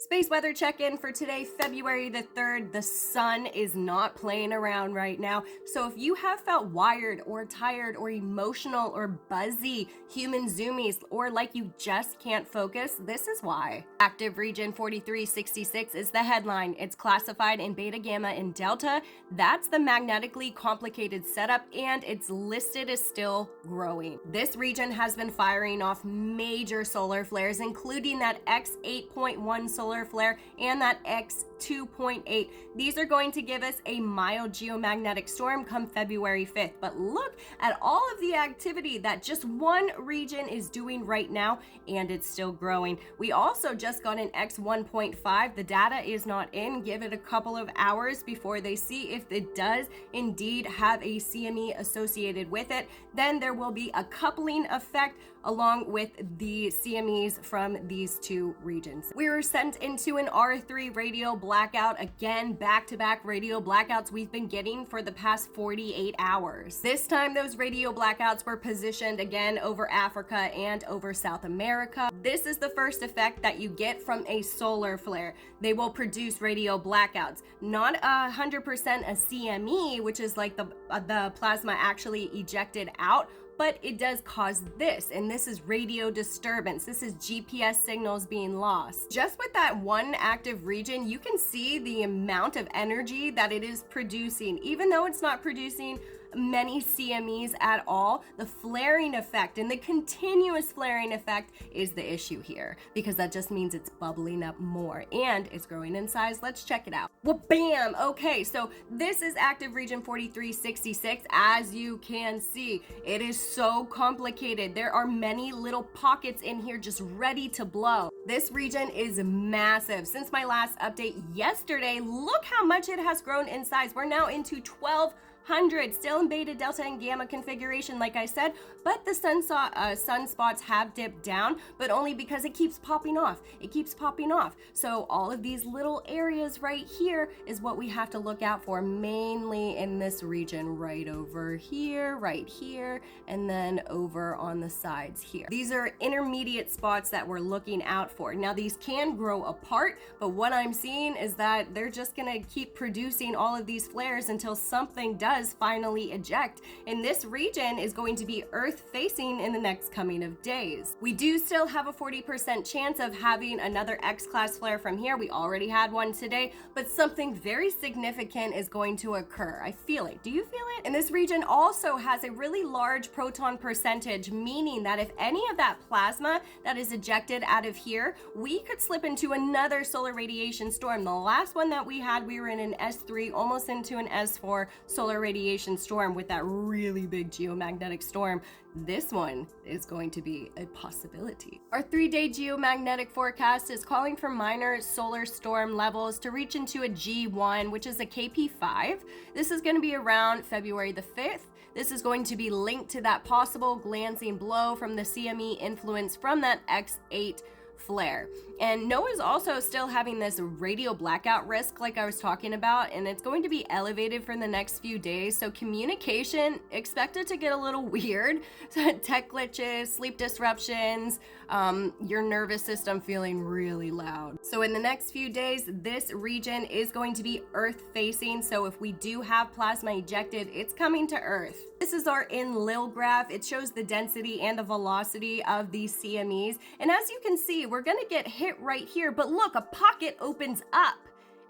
Space weather check-in for today, February the 3rd. The sun is not playing around right now. So if you have felt wired or tired or emotional or buzzy, human zoomies, or like you just can't focus, this is why. Active region 4366 is the headline. It's classified in beta, gamma, and delta. That's the magnetically complicated setup, and it's listed as still growing. This region has been firing off major solar flares, including that X8.1 solar flare and that X2.8. These are going to give us a mild geomagnetic storm come February 5th. But look at all of the activity that just one region is doing right now, and it's still growing. We also just got an X1.5. The data is not in. Give it a couple of hours before they see if it does indeed have a CME associated with it. Then there will be a coupling effect along with the CMEs from these two regions. We were sent into an R3 radio blackout, again, back-to-back radio blackouts we've been getting for the past 48 hours. This time those radio blackouts were positioned again over Africa and over South America. This is the first effect that you get from a solar flare. They will produce radio blackouts. Not 100% a CME, which is like the plasma actually ejected out, but it does cause this, and this is radio disturbance. This is GPS signals being lost. Just with that one active region, you can see the amount of energy that it is producing. Even though it's not producing many CMEs at all, the flaring effect and the continuous flaring effect is the issue here, because that just means it's bubbling up more and it's growing in size. Let's check it out. Well, bam. Okay, so this is active region 4366. As you can see, it is so complicated. There are many little pockets in here just ready to blow. This region is massive. Since my last update yesterday, look how much it has grown in size. We're now into 1,200, still in beta, delta, and gamma configuration, like I said, but the sunspots have dipped down, but only because it keeps popping off. It keeps popping off. So all of these little areas right here is what we have to look out for, mainly in this region right over here, right here, and then over on the sides here. These are intermediate spots that we're looking out for. Now, these can grow apart, but what I'm seeing is that they're just gonna keep producing all of these flares until something does finally eject. And this region is going to be Earth facing in the next coming of days. We do still have a 40% chance of having another X-class flare from here. We already had one today, but something very significant is going to occur. I feel it. Do you feel it? And this region also has a really large proton percentage, meaning that if any of that plasma that is ejected out of here, we could slip into another solar radiation storm. The last one that we had, we were in an S3, almost into an S4 solar radiation storm with that really big geomagnetic storm. This one is going to be a possibility. Our 3-day geomagnetic forecast is calling for minor solar storm levels to reach into a G1, which is a KP5. This is going to be around February the 5th. This is going to be linked to that possible glancing blow from the CME influence from that X8 flare. And NOAA's also still having this radio blackout risk like I was talking about, and it's going to be elevated for the next few days. So communication expected to get a little weird. Tech glitches, sleep disruptions, your nervous system feeling really loud. So in the next few days, this region is going to be Earth facing. So if we do have plasma ejected, it's coming to Earth. This is our Enlil graph. It shows the density and the velocity of these CMEs. And as you can see, we're gonna get hit right here, but look, a pocket opens up.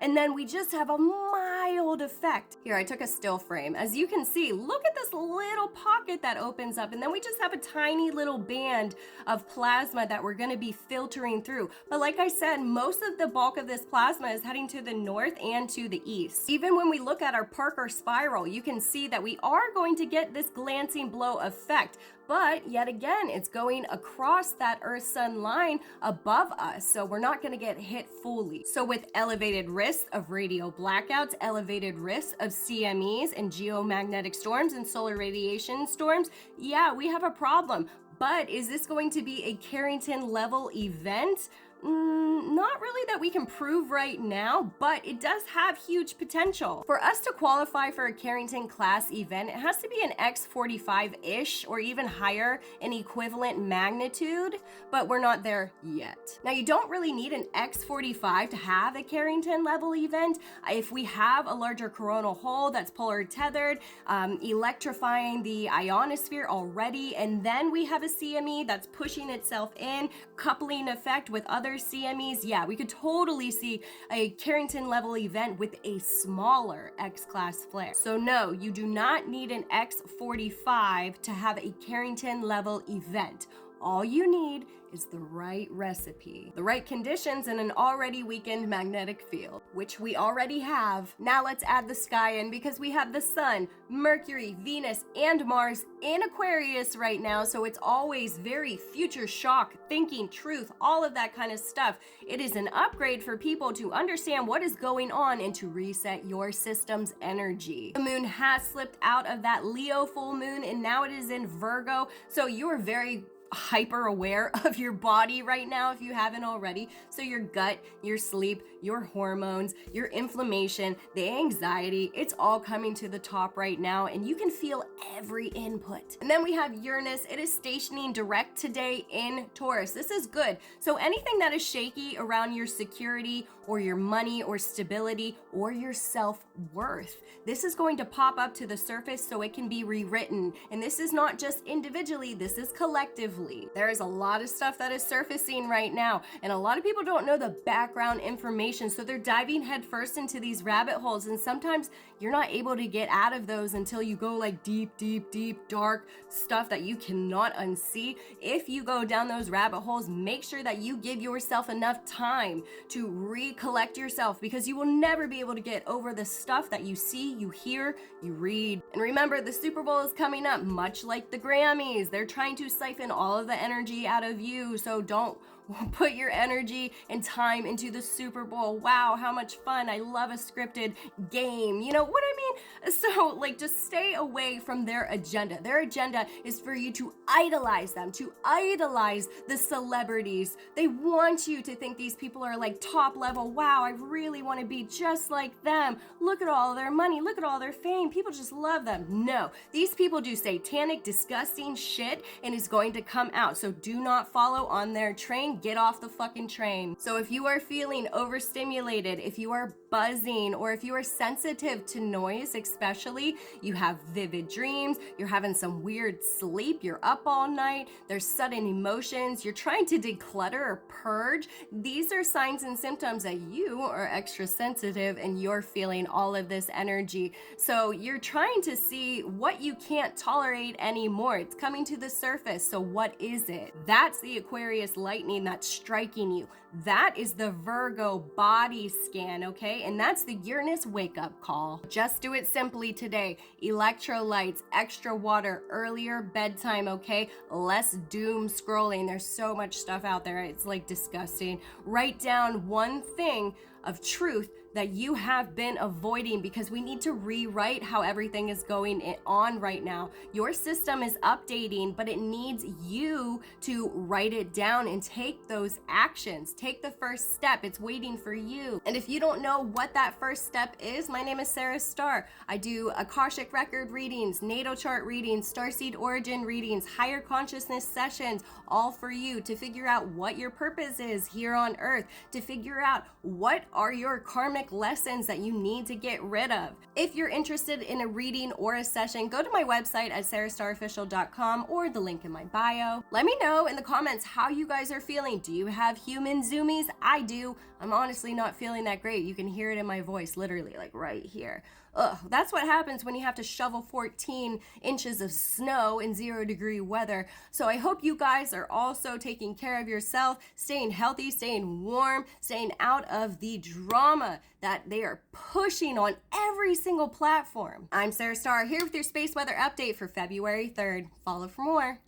And then we just have a mild effect. Here, I took a still frame. As you can see, look at this little pocket that opens up, and then we just have a tiny little band of plasma that we're gonna be filtering through. But like I said, most of the bulk of this plasma is heading to the north and to the east. Even when we look at our Parker spiral, you can see that we are going to get this glancing blow effect. But yet again, it's going across that Earth-Sun line above us, so we're not going to get hit fully. So with elevated risks of radio blackouts, elevated risks of CMEs and geomagnetic storms and solar radiation storms, yeah, we have a problem. But is this going to be a Carrington-level event? Not really that we can prove right now, but it does have huge potential. For us to qualify for a Carrington class event, it has to be an X45-ish or even higher in equivalent magnitude, but we're not there yet. Now, you don't really need an X45 to have a Carrington-level event. If we have a larger coronal hole that's polar tethered, electrifying the ionosphere already, and then we have a CME that's pushing itself in, coupling effect with other CMEs, yeah, we could totally see a Carrington-level event with a smaller X-class flare. So no, you do not need an X45 to have a Carrington-level event. All you need is the right recipe, the right conditions, and an already weakened magnetic field, which we already have. Now let's add the sky in, because we have the sun, Mercury, Venus, and Mars in Aquarius right now, so it's always very future shock, thinking, truth, all of that kind of stuff. It is an upgrade for people to understand what is going on and to reset your system's energy. The moon has slipped out of that Leo full moon, and now it is in Virgo, so you're very hyper aware of your body right now if you haven't already. So your gut, your sleep, your hormones, your inflammation, the anxiety, it's all coming to the top right now, and you can feel every input. And then we have Uranus. It is stationing direct today in Taurus. This is good. So anything that is shaky around your security or your money or stability or your self-worth, this is going to pop up to the surface so it can be rewritten. And this is not just individually, this is collectively. There is a lot of stuff that is surfacing right now, and a lot of people don't know the background information, so they're diving headfirst into these rabbit holes, and sometimes you're not able to get out of those until you go like deep, dark stuff that you cannot unsee. If you go down those rabbit holes, make sure that you give yourself enough time to recollect yourself, because you will never be able to get over the stuff that you see, you hear, you read. And remember, the Super Bowl is coming up, much like the Grammys. They're trying to siphon all of the energy out of you, so don't put your energy and time into the Super Bowl. Wow, how much fun. I love a scripted game. You know what I mean? So, like, just stay away from their agenda. Their agenda is for you to idolize them, to idolize the celebrities. They want you to think these people are like top level. Wow, I really want to be just like them. Look at all their money. Look at all their fame. People just love them. No, these people do satanic, disgusting shit, and is going to come out. So do not follow on their train. Get off the fucking train. So if you are feeling overstimulated, if you are buzzing, or if you are sensitive to noise, especially, you have vivid dreams, you're having some weird sleep, you're up all night, there's sudden emotions, you're trying to declutter or purge, these are signs and symptoms that you are extra sensitive and you're feeling all of this energy. So you're trying to see what you can't tolerate anymore. It's coming to the surface. So what is it? That's the Aquarius lightning that's striking you. That is the Virgo body scan, okay? And that's the Uranus wake-up call. Just do it simply today. Electrolytes, extra water, earlier bedtime, okay? Less doom scrolling. There's so much stuff out there. It's like disgusting. Write down one thing of truth that you have been avoiding, because we need to rewrite how everything is going on right now. Your system is updating, but it needs you to write it down and take those actions. Take the first step. It's waiting for you. And if you don't know what that first step is, my name is Sarah Starr. I do Akashic record readings, natal chart readings, starseed origin readings, higher consciousness sessions, all for you to figure out what your purpose is here on earth, to figure out what are your karmic lessons that you need to get rid of. If you're interested in a reading or a session, go to my website at sarahstarofficial.com or the link in my bio. Let me know in the comments how you guys are feeling. Do you have human zoomies? I do. I'm honestly not feeling that great. You can hear it in my voice, literally, like right here. Ugh, that's what happens when you have to shovel 14 inches of snow in 0-degree weather. So I hope you guys are also taking care of yourself, staying healthy, staying warm, staying out of the drama that they are pushing on every single platform. I'm Sarah Starr, here with your space weather update for February 3rd. Follow for more.